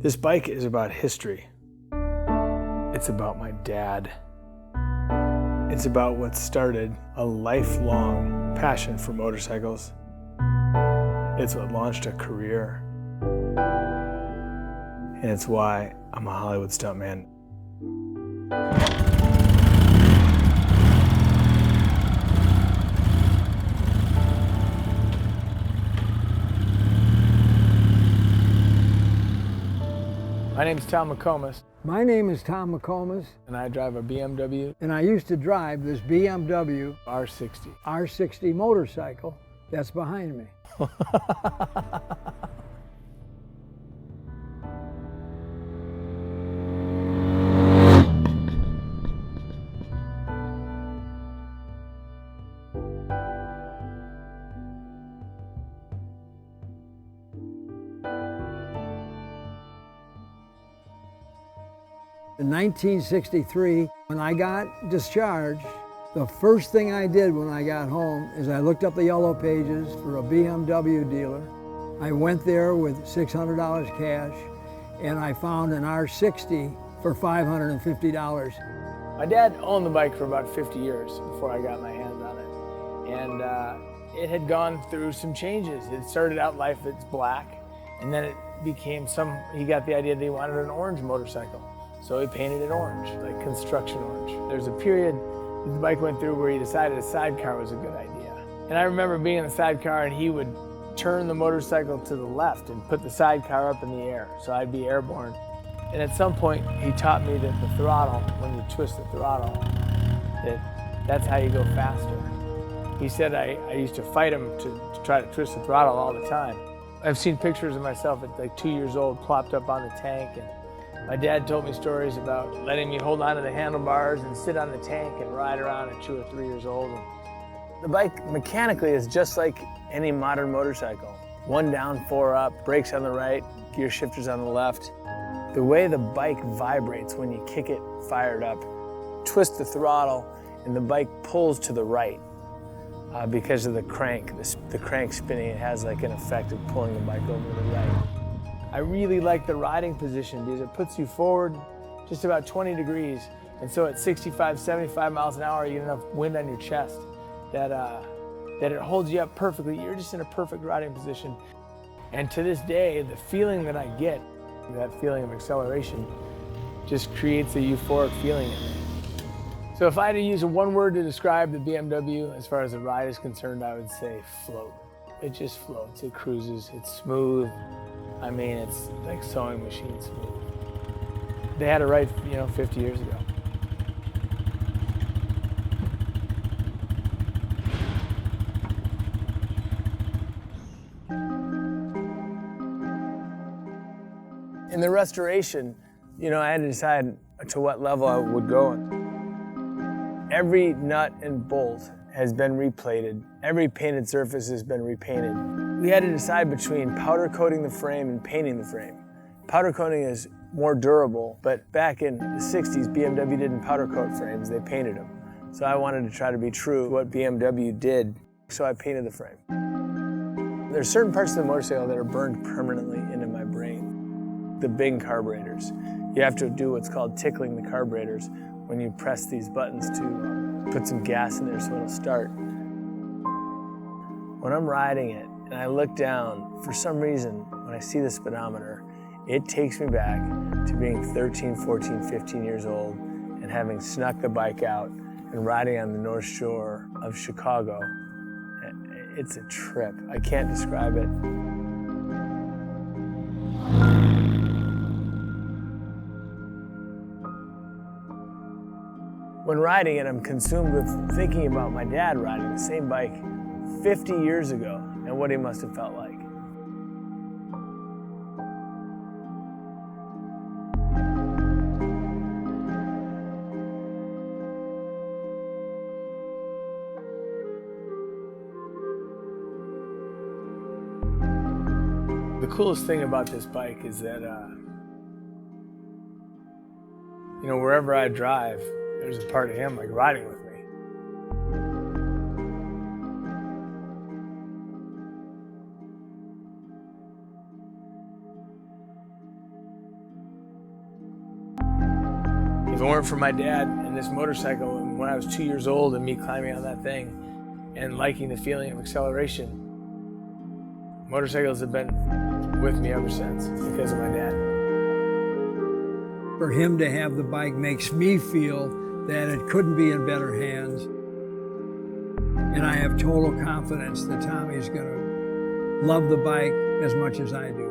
This bike is about history. It's about my dad. It's about what started a lifelong passion for motorcycles. It's what launched a career. And it's why I'm a Hollywood stuntman. My name's Tom McComas. My name is Tom McComas. And I drive a BMW. And I used to drive this BMW R60. R60 motorcycle that's behind me. In 1963, when I got discharged, the first thing I did when I got home is I looked up the yellow pages for a BMW dealer. I went there with $600 cash, and I found an R60 for $550. My dad owned the bike for about 50 years before I got my hands on it. And it had gone through some changes. It started out life, it's black, and then it became he got the idea that he wanted an orange motorcycle. So he painted it orange, like construction orange. There's a period that the bike went through where he decided a sidecar was a good idea. And I remember being in the sidecar and he would turn the motorcycle to the left and put the sidecar up in the air, so I'd be airborne. And at some point he taught me that the throttle, when you twist the throttle, that's how you go faster. He said I used to fight him to try to twist the throttle all the time. I've seen pictures of myself at like 2 years old, plopped up on the tank, and my dad told me stories about letting me hold onto the handlebars and sit on the tank and ride around at 2 or 3 years old. And the bike mechanically is just like any modern motorcycle. 1 down, 4 up, brakes on the right, gear shifters on the left. The way the bike vibrates when you kick it fired up, twist the throttle, and the bike pulls to the right because of the crank. The crank spinning, it has like an effect of pulling the bike over to the right. I really like the riding position because it puts you forward just about 20 degrees. And so at 65, 75 miles an hour, you get enough wind on your chest that it holds you up perfectly. You're just in a perfect riding position. And to this day, the feeling that I get, that feeling of acceleration, just creates a euphoric feeling in me. So if I had to use one word to describe the BMW as far as the ride is concerned, I would say float. It just floats, it cruises, it's smooth. I mean, it's like sewing machine smooth. They had it right, 50 years ago. In the restoration, I had to decide to what level I would go. Every nut and bolt has been replated. Every painted surface has been repainted. We had to decide between powder coating the frame and painting the frame. Powder coating is more durable, but back in the 60s, BMW didn't powder coat frames, they painted them. So I wanted to try to be true to what BMW did, so I painted the frame. There's certain parts of the motorcycle that are burned permanently into my brain. The big carburetors. You have to do what's called tickling the carburetors when you press these buttons to put some gas in there so it'll start. When I'm riding it, and I look down, for some reason, when I see the speedometer, it takes me back to being 13, 14, 15 years old and having snuck the bike out and riding on the North Shore of Chicago. It's a trip. I can't describe it. When riding it, I'm consumed with thinking about my dad riding the same bike 50 years ago and what he must have felt like. The coolest thing about this bike is that, wherever I drive, there's a part of him like riding with me. If it weren't for my dad and this motorcycle, and when I was 2 years old and me climbing on that thing and liking the feeling of acceleration, motorcycles have been with me ever since because of my dad. For him to have the bike makes me feel that it couldn't be in better hands. And I have total confidence that Tommy's gonna love the bike as much as I do.